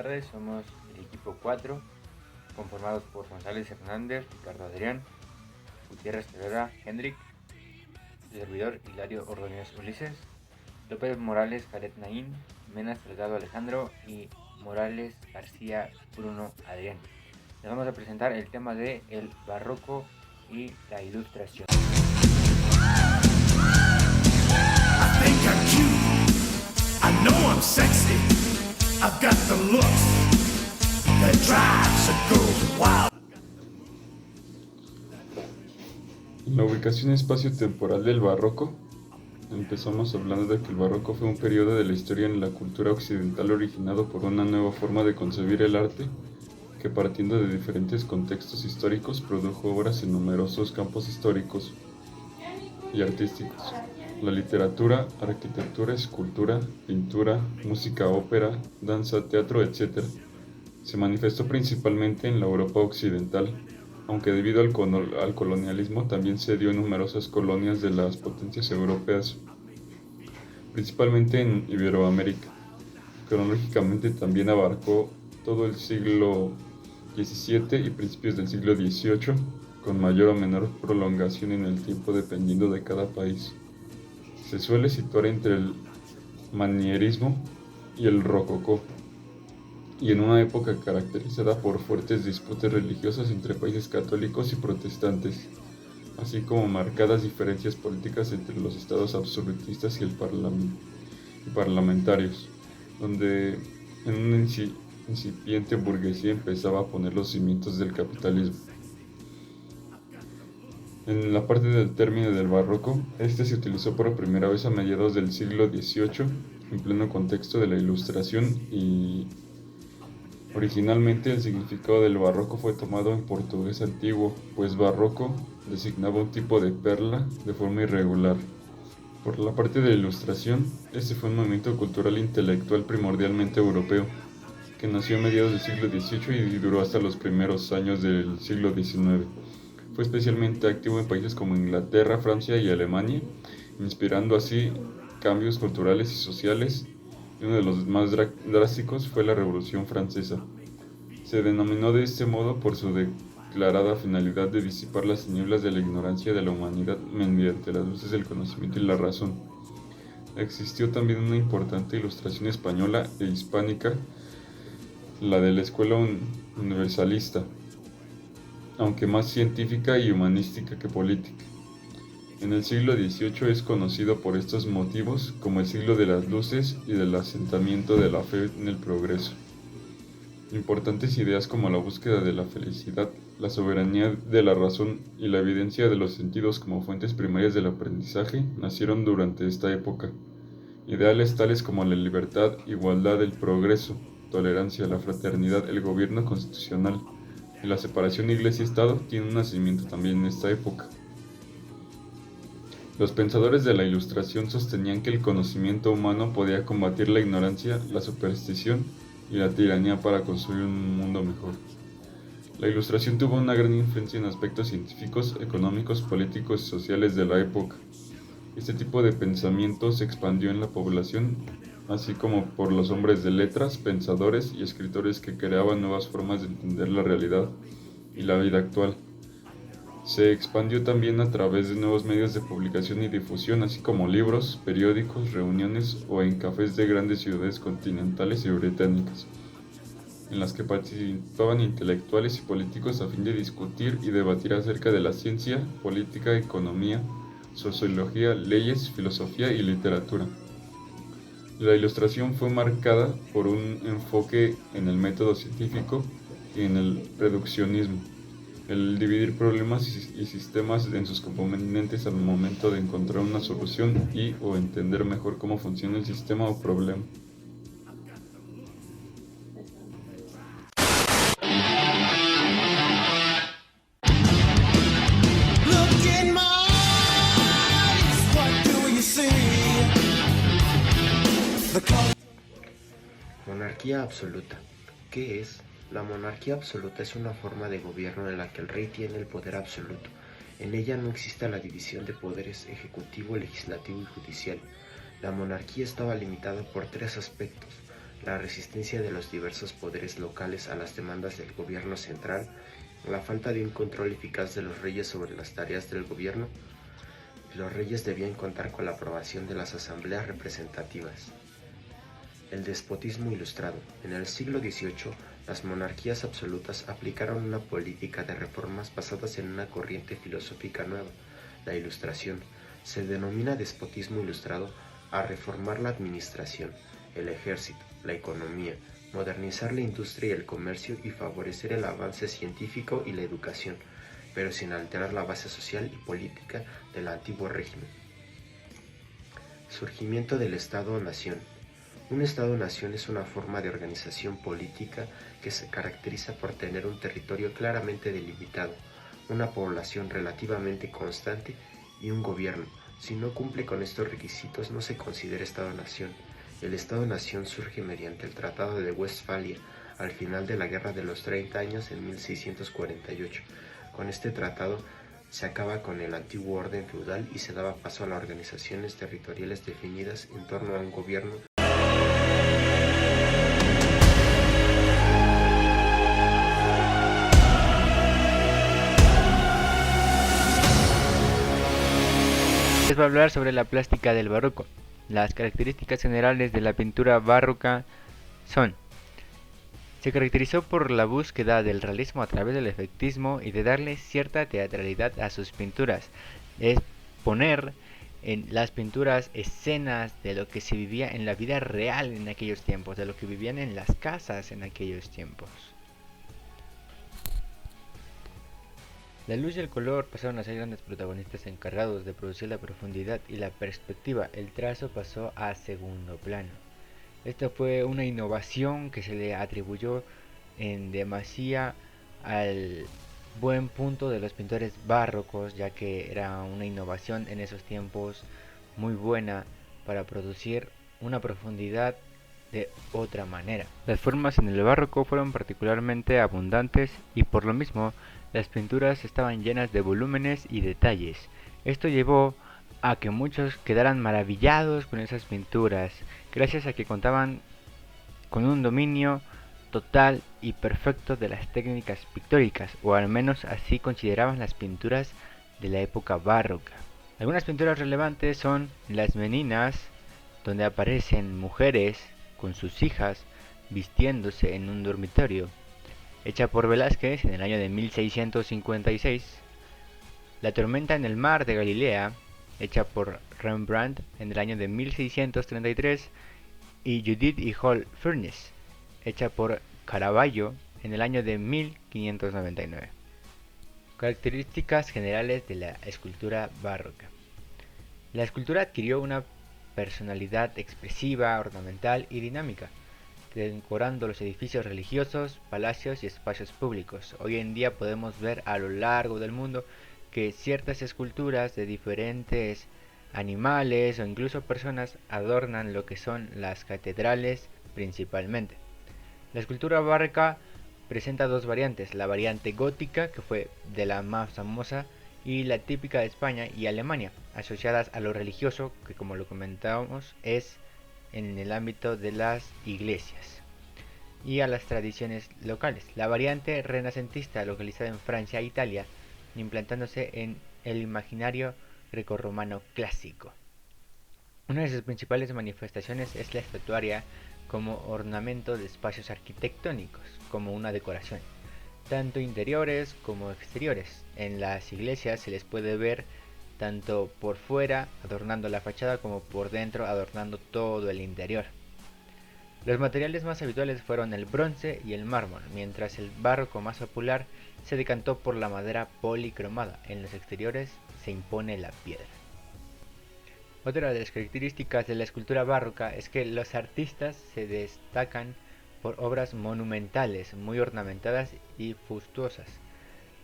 tardes, somos el equipo 4, conformados por González Hernández, Ricardo Adrián, Gutiérrez Herrera, Hendrik, su servidor Hilario Ordóñez Ulises, López Morales Jared Naín, Menas Delgado Alejandro y Morales García Bruno Adrián. Les vamos a presentar el tema de el barroco y la ilustración. La ubicación espacio-temporal del barroco. Empezamos hablando de que el barroco fue un periodo de la historia en la cultura occidental originado por una nueva forma de concebir el arte que, partiendo de diferentes contextos históricos, produjo obras en numerosos campos históricos y artísticos: la literatura, arquitectura, escultura, pintura, música, ópera, danza, teatro, etc. Se manifestó principalmente en la Europa occidental, aunque debido al colonialismo también se dio en numerosas colonias de las potencias europeas, principalmente en Iberoamérica. Cronológicamente también abarcó todo el siglo XVII y principios del siglo XVIII, con mayor o menor prolongación en el tiempo dependiendo de cada país. Se suele situar entre el manierismo y el rococó, y en una época caracterizada por fuertes disputas religiosas entre países católicos y protestantes, así como marcadas diferencias políticas entre los estados absolutistas y parlamentarios, donde en una incipiente burguesía empezaba a poner los cimientos del capitalismo. En la parte del término del barroco, este se utilizó por primera vez a mediados del siglo XVIII, en pleno contexto de la Ilustración, y originalmente el significado del barroco fue tomado en portugués antiguo, pues barroco designaba un tipo de perla de forma irregular. Por la parte de la Ilustración, este fue un movimiento cultural e intelectual primordialmente europeo, que nació a mediados del siglo XVIII y duró hasta los primeros años del siglo XIX. Fue especialmente activo en países como Inglaterra, Francia y Alemania, inspirando así cambios culturales y sociales, y uno de los más drásticos fue la Revolución Francesa. Se denominó de este modo por su declarada finalidad de disipar las tinieblas de la ignorancia de la humanidad mediante las luces del conocimiento y la razón. Existió también una importante ilustración española e hispánica, la de la escuela universalista, aunque más científica y humanística que política. En el siglo XVIII es conocido por estos motivos como el siglo de las luces y del asentamiento de la fe en el progreso. Importantes ideas como la búsqueda de la felicidad, la soberanía de la razón y la evidencia de los sentidos como fuentes primarias del aprendizaje nacieron durante esta época. Ideales tales como la libertad, igualdad, el progreso, tolerancia, la fraternidad, el gobierno constitucional y la separación iglesia-estado tienen un nacimiento también en esta época. Los pensadores de la Ilustración sostenían que el conocimiento humano podía combatir la ignorancia, la superstición y la tiranía para construir un mundo mejor. La Ilustración tuvo una gran influencia en aspectos científicos, económicos, políticos y sociales de la época. Este tipo de pensamiento se expandió en la población, así como por los hombres de letras, pensadores y escritores que creaban nuevas formas de entender la realidad y la vida actual. Se expandió también a través de nuevos medios de publicación y difusión, así como libros, periódicos, reuniones o en cafés de grandes ciudades continentales y británicas, en las que participaban intelectuales y políticos a fin de discutir y debatir acerca de la ciencia, política, economía, sociología, leyes, filosofía y literatura. La Ilustración fue marcada por un enfoque en el método científico y en el reduccionismo, el dividir problemas y sistemas en sus componentes al momento de encontrar una solución o entender mejor cómo funciona el sistema o problema. Monarquía absoluta. ¿Qué es? La monarquía absoluta es una forma de gobierno en la que el rey tiene el poder absoluto. En ella no existe la división de poderes ejecutivo, legislativo y judicial. La monarquía estaba limitada por tres aspectos: la resistencia de los diversos poderes locales a las demandas del gobierno central, la falta de un control eficaz de los reyes sobre las tareas del gobierno. Los reyes debían contar con la aprobación de las asambleas representativas. El despotismo ilustrado. En el siglo XVIII, las monarquías absolutas aplicaron una política de reformas basadas en una corriente filosófica nueva, la Ilustración. Se denomina despotismo ilustrado a reformar la administración, el ejército, la economía, modernizar la industria y el comercio y favorecer el avance científico y la educación, pero sin alterar la base social y política del antiguo régimen. Surgimiento del Estado-Nación. Un Estado-Nación es una forma de organización política que se caracteriza por tener un territorio claramente delimitado, una población relativamente constante y un gobierno. Si no cumple con estos requisitos, no se considera Estado-Nación. El Estado-Nación surge mediante el Tratado de Westfalia, al final de la Guerra de los 30 años en 1648. Con este tratado se acaba con el antiguo orden feudal y se daba paso a las organizaciones territoriales definidas en torno a un gobierno. Les voy a hablar sobre la plástica del barroco. Las características generales de la pintura barroca son: se caracterizó por la búsqueda del realismo a través del efectismo y de darle cierta teatralidad a sus pinturas. Es poner en las pinturas escenas de lo que se vivía en la vida real en aquellos tiempos, de lo que vivían en las casas en aquellos tiempos. La luz y el color pasaron a ser grandes protagonistas encargados de producir la profundidad y la perspectiva. El trazo pasó a segundo plano. Esta fue una innovación que se le atribuyó en demasía al buen punto de los pintores barrocos, ya que era una innovación en esos tiempos muy buena para producir una profundidad de otra manera. Las formas en el barroco fueron particularmente abundantes y por lo mismo las pinturas estaban llenas de volúmenes y detalles. Esto llevó a que muchos quedaran maravillados con esas pinturas, gracias a que contaban con un dominio total y perfecto de las técnicas pictóricas, o al menos así consideraban las pinturas de la época barroca. Algunas pinturas relevantes son Las Meninas, donde aparecen mujeres con sus hijas vistiéndose en un dormitorio, hecha por Velázquez en el año de 1656, La Tormenta en el Mar de Galilea, hecha por Rembrandt en el año de 1633, y Judith y Holofernes, hecha por Caravaggio en el año de 1599. Características generales de la escultura barroca. La escultura adquirió una personalidad expresiva, ornamental y dinámica, decorando los edificios religiosos, palacios y espacios públicos. Hoy en día podemos ver a lo largo del mundo que ciertas esculturas de diferentes animales o incluso personas adornan lo que son las catedrales principalmente. La escultura barroca presenta dos variantes: la variante gótica, que fue de la más famosa, y la típica de España y Alemania, asociadas a lo religioso, que como lo comentábamos es en el ámbito de las iglesias, y a las tradiciones locales. La variante renacentista, localizada en Francia e Italia, implantándose en el imaginario grecorromano clásico. Una de sus principales manifestaciones es la estatuaria como ornamento de espacios arquitectónicos, como una decoración, tanto interiores como exteriores. En las iglesias se les puede ver tanto por fuera adornando la fachada como por dentro adornando todo el interior. Los materiales más habituales fueron el bronce y el mármol, mientras el barroco más popular se decantó por la madera policromada. En los exteriores se impone la piedra. Otra de las características de la escultura barroca es que los artistas se destacan por obras monumentales, muy ornamentadas y fastuosas,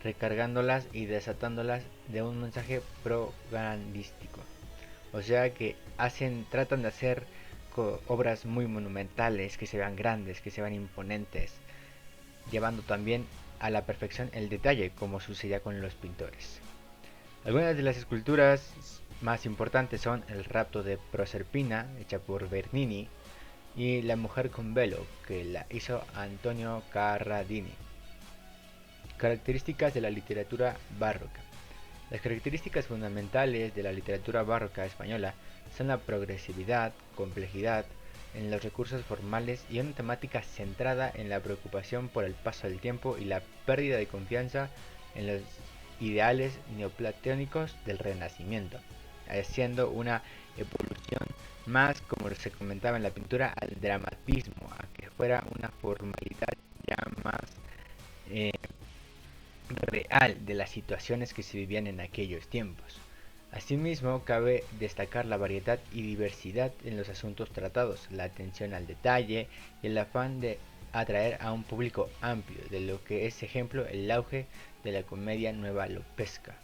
recargándolas y desatándolas de un mensaje propagandístico. O sea que tratan de hacer obras muy monumentales, que se vean grandes, que se vean imponentes, llevando también a la perfección el detalle, como sucedía con los pintores. Algunas de las esculturas más importantes son el rapto de Proserpina, hecha por Bernini, y La mujer con velo, que la hizo Antonio Carradini. Características de la literatura barroca. Las características fundamentales de la literatura barroca española son la progresividad, complejidad en los recursos formales y una temática centrada en la preocupación por el paso del tiempo y la pérdida de confianza en los ideales neoplatónicos del Renacimiento, haciendo una evolución más, como se comentaba en la pintura, al dramatismo, a que fuera una formalidad ya más eh, real de las situaciones que se vivían en aquellos tiempos. Asimismo, cabe destacar la variedad y diversidad en los asuntos tratados, la atención al detalle y el afán de atraer a un público amplio, de lo que es ejemplo el auge de la comedia nuevalopesca.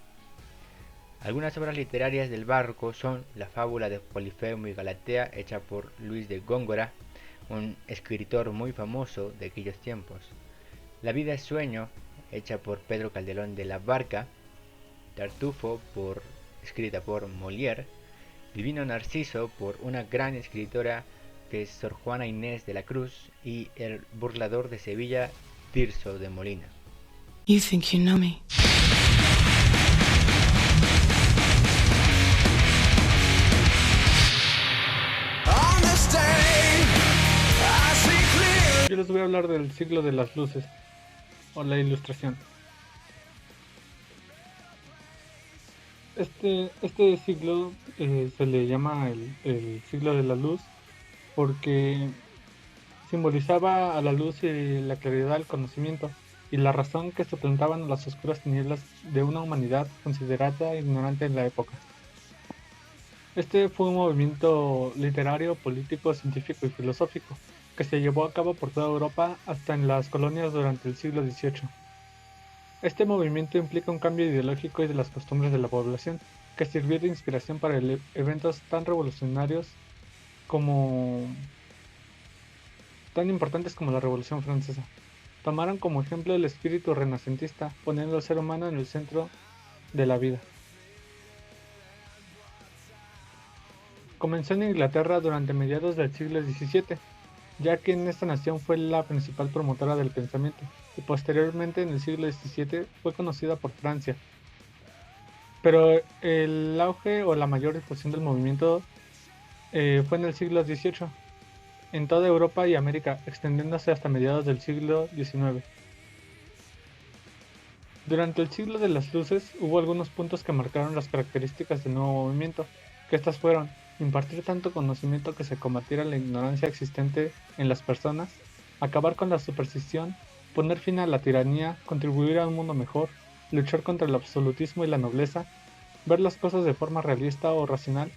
Algunas obras literarias del barroco son la fábula de Polifemo y Galatea, hecha por Luis de Góngora, un escritor muy famoso de aquellos tiempos. La vida es sueño, hecha por Pedro Calderón de la Barca. Tartufo, escrita por Molière. Divino Narciso, por una gran escritora que es Sor Juana Inés de la Cruz. Y El burlador de Sevilla, Tirso de Molina. You think you know me. Yo les voy a hablar del siglo de las luces, o la ilustración. Este siglo se le llama el siglo de la luz porque simbolizaba a la luz y la claridad del conocimiento y la razón que suplantaban las oscuras tinieblas de una humanidad considerada ignorante en la época. Este fue un movimiento literario, político, científico y filosófico que se llevó a cabo por toda Europa hasta en las colonias durante el siglo XVIII. Este movimiento implica un cambio ideológico y de las costumbres de la población, que sirvió de inspiración para eventos tan revolucionarios tan importantes como la Revolución Francesa. Tomaron como ejemplo el espíritu renacentista, poniendo al ser humano en el centro de la vida. Comenzó en Inglaterra durante mediados del siglo XVII, ya que en esta nación fue la principal promotora del pensamiento, y posteriormente en el siglo XVII fue conocida por Francia. Pero el auge o la mayor difusión del movimiento fue en el siglo XVIII, en toda Europa y América, extendiéndose hasta mediados del siglo XIX. Durante el siglo de las luces hubo algunos puntos que marcaron las características del nuevo movimiento, que estas fueron: impartir tanto conocimiento que se combatiera la ignorancia existente en las personas, acabar con la superstición, poner fin a la tiranía, contribuir a un mundo mejor, luchar contra el absolutismo y la nobleza, ver las cosas de forma realista o racional,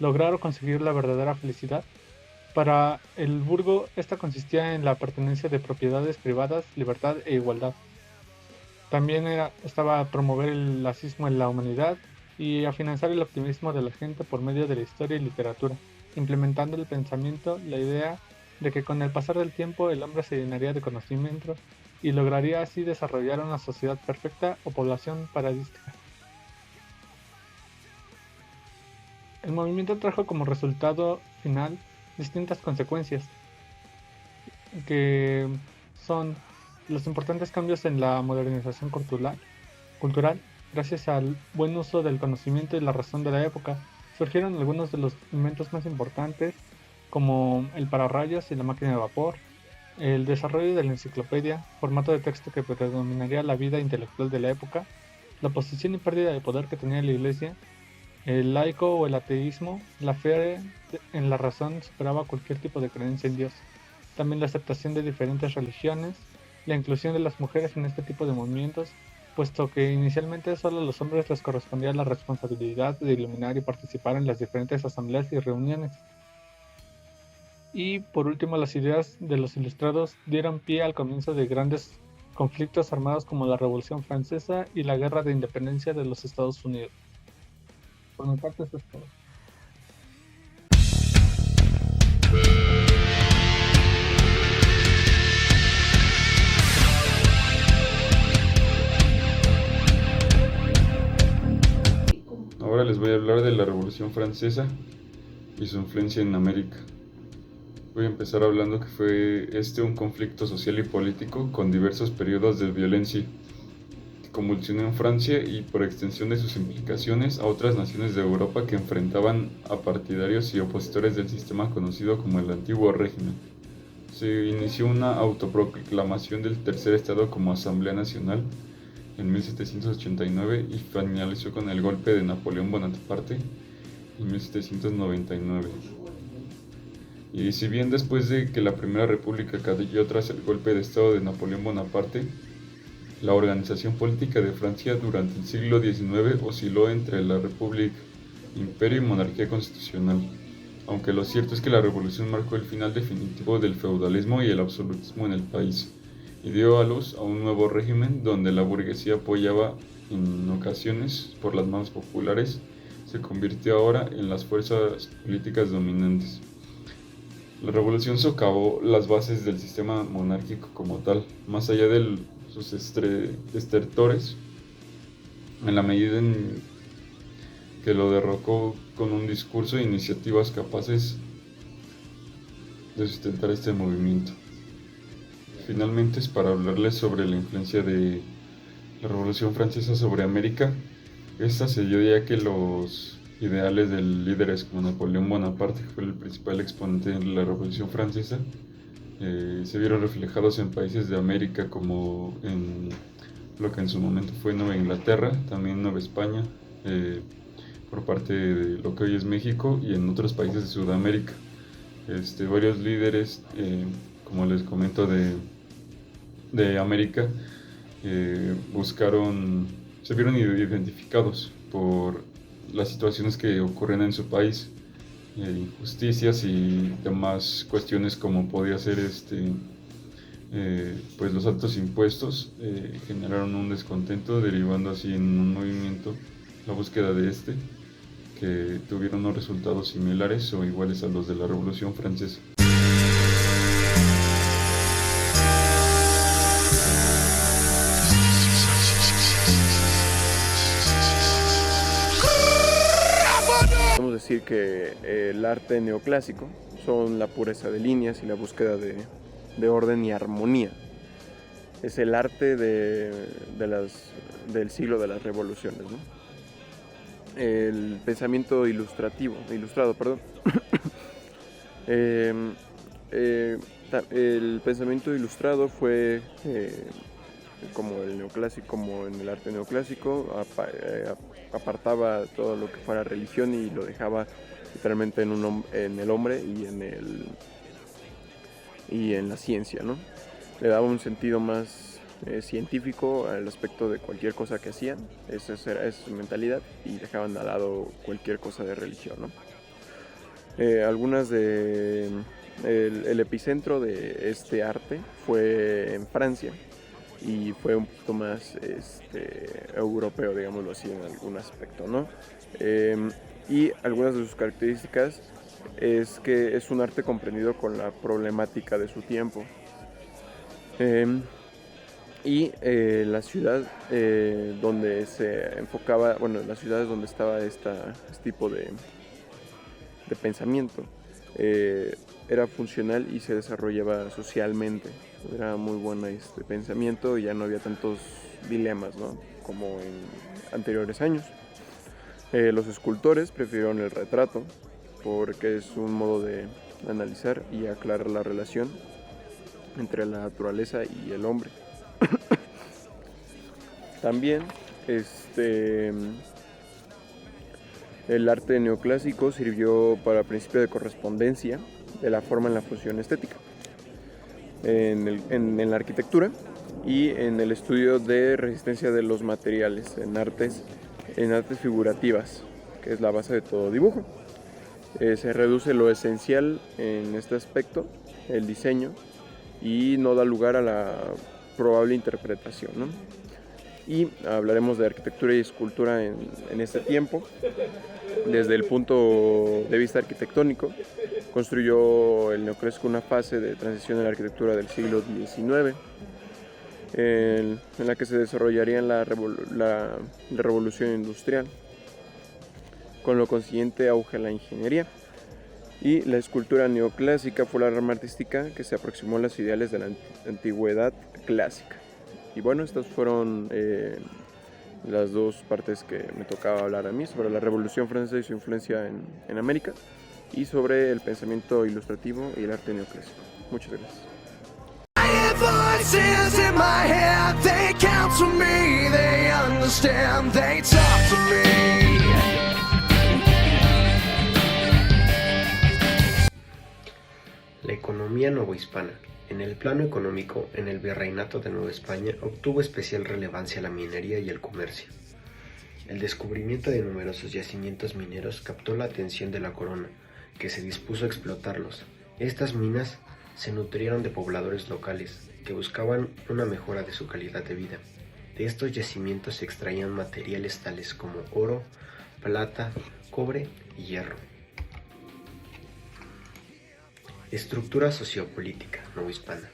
lograr o conseguir la verdadera felicidad. Para el burgo, esta consistía en la pertenencia de propiedades privadas, libertad e igualdad. También estaba a promover el laicismo en la humanidad y a financiar el optimismo de la gente por medio de la historia y literatura, implementando el pensamiento, la idea de que con el pasar del tiempo el hombre se llenaría de conocimiento y lograría así desarrollar una sociedad perfecta o población paradisíaca. El movimiento trajo como resultado final distintas consecuencias, que son los importantes cambios en la modernización cultural. Gracias al buen uso del conocimiento y la razón de la época, surgieron algunos de los inventos más importantes, como el pararrayos y la máquina de vapor, el desarrollo de la enciclopedia, formato de texto que predominaría la vida intelectual de la época, la posición y pérdida de poder que tenía la Iglesia, el laico o el ateísmo, la fe en la razón superaba cualquier tipo de creencia en Dios, también la aceptación de diferentes religiones, la inclusión de las mujeres en este tipo de movimientos, puesto que inicialmente solo a los hombres les correspondía la responsabilidad de iluminar y participar en las diferentes asambleas y reuniones. Y por último, las ideas de los ilustrados dieron pie al comienzo de grandes conflictos armados como la Revolución Francesa y la Guerra de Independencia de los Estados Unidos. Por mi parte, eso es todo. Ahora les voy a hablar de la Revolución Francesa y su influencia en América. Voy a empezar hablando que fue un conflicto social y político con diversos periodos de violencia que convulsionó en Francia y por extensión de sus implicaciones a otras naciones de Europa que enfrentaban a partidarios y opositores del sistema conocido como el Antiguo Régimen. Se inició una autoproclamación del Tercer Estado como Asamblea Nacional en 1789 y finalizó con el golpe de Napoleón Bonaparte en 1799. Y si bien después de que la Primera República cayó tras el golpe de Estado de Napoleón Bonaparte, la organización política de Francia durante el siglo XIX osciló entre la República, Imperio y monarquía constitucional, aunque lo cierto es que la revolución marcó el final definitivo del feudalismo y el absolutismo en el país, y dio a luz a un nuevo régimen donde la burguesía apoyaba en ocasiones por las masas populares, se convirtió ahora en las fuerzas políticas dominantes. La revolución socavó las bases del sistema monárquico como tal, más allá de sus estertores, en la medida en que lo derrocó con un discurso e iniciativas capaces de sustentar este movimiento. Finalmente es para hablarles sobre la influencia de la Revolución Francesa sobre América. Esta se dio ya que los ideales de líderes como Napoleón Bonaparte, que fue el principal exponente de la Revolución Francesa, se vieron reflejados en países de América como en lo que en su momento fue Nueva Inglaterra, también Nueva España, por parte de lo que hoy es México y en otros países de Sudamérica. Varios líderes, como les comento, de América, se vieron identificados por las situaciones que ocurren en su país, injusticias y demás cuestiones como podía ser pues los altos impuestos generaron un descontento, derivando así en un movimiento, la búsqueda de que tuvieron unos resultados similares o iguales a los de la Revolución Francesa. Podemos decir que el arte neoclásico son la pureza de líneas y la búsqueda de orden y armonía. Es el arte del siglo de las revoluciones, ¿no? El pensamiento ilustrado, el pensamiento ilustrado fue como el neoclásico, como en el arte neoclásico, apartaba todo lo que fuera religión y lo dejaba literalmente en el hombre y en la ciencia, ¿no? Le daba un sentido más científico al aspecto de cualquier cosa que hacían, esa es su mentalidad, y dejaban de lado cualquier cosa de religión, ¿no? El epicentro de este arte fue en Francia y fue un poquito más europeo, digámoslo así, en algún aspecto, ¿no? Y algunas de sus características es que es un arte comprendido con la problemática de su tiempo. La ciudad donde se enfocaba, bueno, las ciudades donde estaba este tipo de pensamiento, era funcional y se desarrollaba socialmente. Era muy bueno este pensamiento y ya no había tantos dilemas, ¿no?, como en anteriores años. Los escultores prefirieron el retrato porque es un modo de analizar y aclarar la relación entre la naturaleza y el hombre. También el arte neoclásico sirvió para principio de correspondencia de la forma en la función estética, en la arquitectura y en el estudio de resistencia de los materiales, en artes figurativas, que es la base de todo dibujo. Se reduce lo esencial en este aspecto, el diseño, y no da lugar a la probable interpretación, ¿no? Y hablaremos de arquitectura y escultura en este tiempo. Desde el punto de vista arquitectónico, construyó el neoclásico una fase de transición en la arquitectura del siglo XIX, en la que se desarrollaría la revolución industrial, con lo consiguiente auge a la ingeniería. Y la escultura neoclásica fue la rama artística que se aproximó a los ideales de la antigüedad clásica. Y bueno, estas fueron las dos partes que me tocaba hablar a mí, sobre la Revolución Francesa y su influencia en América, y sobre el pensamiento ilustrativo y el arte neoclásico. Muchas gracias. Voices in my head, they counsel me, they understand, they talk to me. La economía novohispana. En el plano económico, en el Virreinato de Nueva España obtuvo especial relevancia la minería y el comercio. El descubrimiento de numerosos yacimientos mineros captó la atención de la corona, que se dispuso a explotarlos. Estas minas se nutrieron de pobladores locales, que buscaban una mejora de su calidad de vida. De estos yacimientos se extraían materiales tales como oro, plata, cobre y hierro. Estructura sociopolítica novohispana.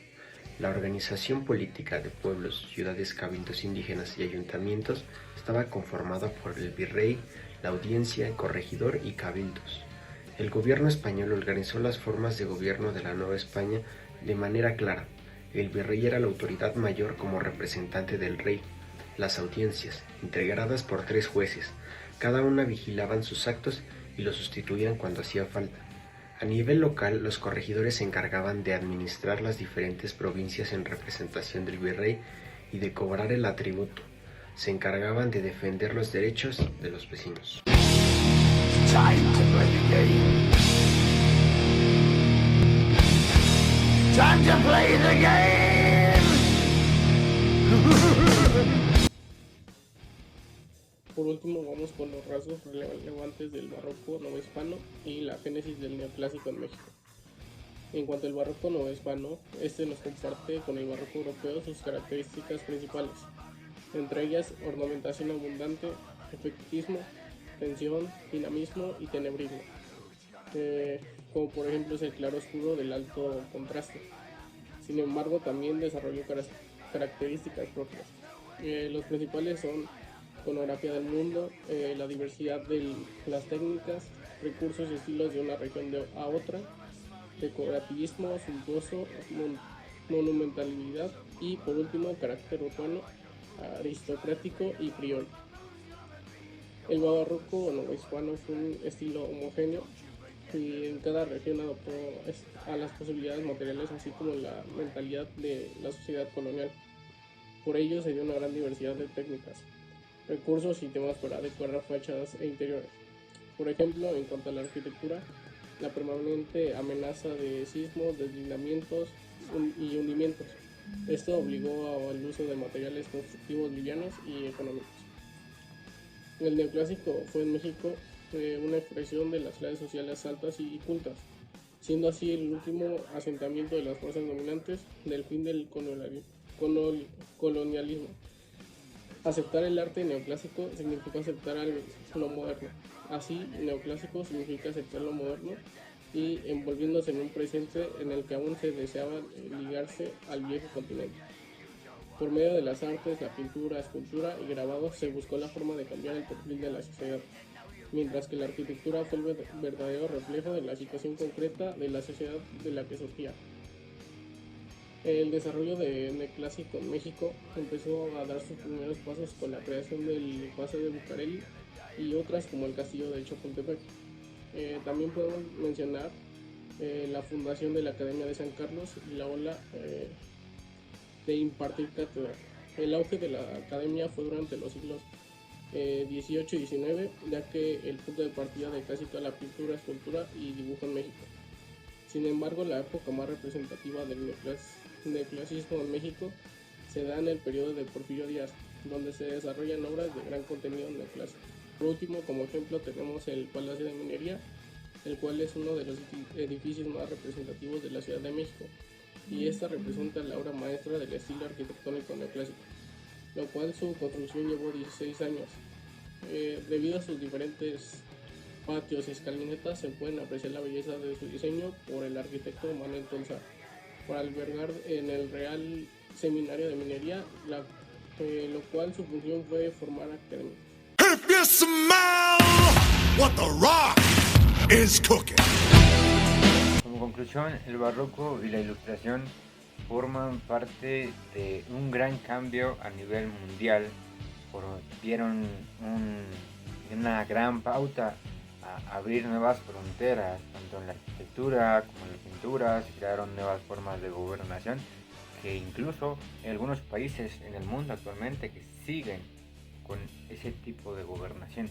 La organización política de pueblos, ciudades, cabildos indígenas y ayuntamientos estaba conformada por el virrey, la audiencia, el corregidor y cabildos. El gobierno español organizó las formas de gobierno de la Nueva España de manera clara. El virrey era la autoridad mayor como representante del rey. Las audiencias, integradas por 3 jueces, cada una vigilaban sus actos y los sustituían cuando hacía falta. A nivel local, los corregidores se encargaban de administrar las diferentes provincias en representación del virrey y de cobrar el atributo. Se encargaban de defender los derechos de los vecinos. Time to play the game. Time to play the game. Por último, vamos con los rasgos relevantes del barroco novohispano y la génesis del neoclásico en México. En cuanto al barroco novohispano, este nos comparte con el barroco europeo sus características principales, entre ellas ornamentación abundante, efectismo, tensión, dinamismo y tenebrismo, como por ejemplo es el claro oscuro del alto contraste. Sin embargo, también desarrolló características propias. Los principales son iconografía del mundo, la diversidad de las técnicas, recursos y estilos de una región a otra, decorativismo suntuoso, monumentalidad y por último carácter urbano, aristocrático y criollo. El barroco novohispano fue un estilo homogéneo y en cada región adoptó a las posibilidades materiales así como la mentalidad de la sociedad colonial. Por ello se dio una gran diversidad de técnicas, recursos y temas para decorar fachadas e interiores. Por ejemplo, en cuanto a la arquitectura, la permanente amenaza de sismos, deslizamientos y hundimientos. Esto obligó al uso de materiales constructivos livianos y económicos. El neoclásico fue en México una expresión de las clases sociales altas y cultas, siendo así el último asentamiento de las fuerzas dominantes del fin del colonialismo. Aceptar el arte neoclásico significó aceptar lo moderno. Así, neoclásico significa aceptar lo moderno y envolviéndose en un presente en el que aún se deseaba ligarse al viejo continente. Por medio de las artes, la pintura, escultura y grabado se buscó la forma de cambiar el perfil de la sociedad, mientras que la arquitectura fue el verdadero reflejo de la situación concreta de la sociedad de la que surgía. El desarrollo del neoclásico en México empezó a dar sus primeros pasos con la creación del Paseo de Bucareli y otras como el Castillo de Chapultepec. También podemos mencionar la fundación de la Academia de San Carlos y la ola de impartir cátedra. El auge de la academia fue durante los siglos XVIII y XIX, ya que el punto de partida de casi toda la pintura, escultura y dibujo en México. Sin embargo, la época más representativa del neoclasismo en México se da en el periodo de Porfirio Díaz, donde se desarrollan obras de gran contenido neoclásico. Por último, como ejemplo, tenemos el Palacio de Minería, el cual es uno de los edificios más representativos de la Ciudad de México, y esta representa la obra maestra del estilo arquitectónico neoclásico, lo cual su construcción llevó 16 años. Debido a sus diferentes patios y escalinatas se pueden apreciar la belleza de su diseño por el arquitecto Manuel Tolsá, para albergar en el Real Seminario de Minería, lo cual su función fue formar académicos. If you smell what the rock is cooking. Como conclusión, el barroco y la ilustración forman parte de un gran cambio a nivel mundial, dieron una gran pauta a abrir nuevas fronteras, tanto en la arquitectura como en la pintura. Se crearon nuevas formas de gobernación que incluso en algunos países en el mundo actualmente que siguen con ese tipo de gobernación.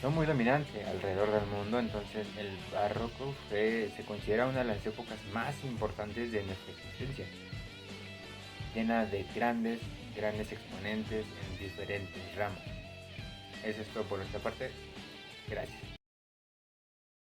Son muy dominantes alrededor del mundo, entonces el barroco se considera una de las épocas más importantes de nuestra existencia, llena de grandes exponentes en diferentes ramas. Eso es todo por nuestra parte. Gracias.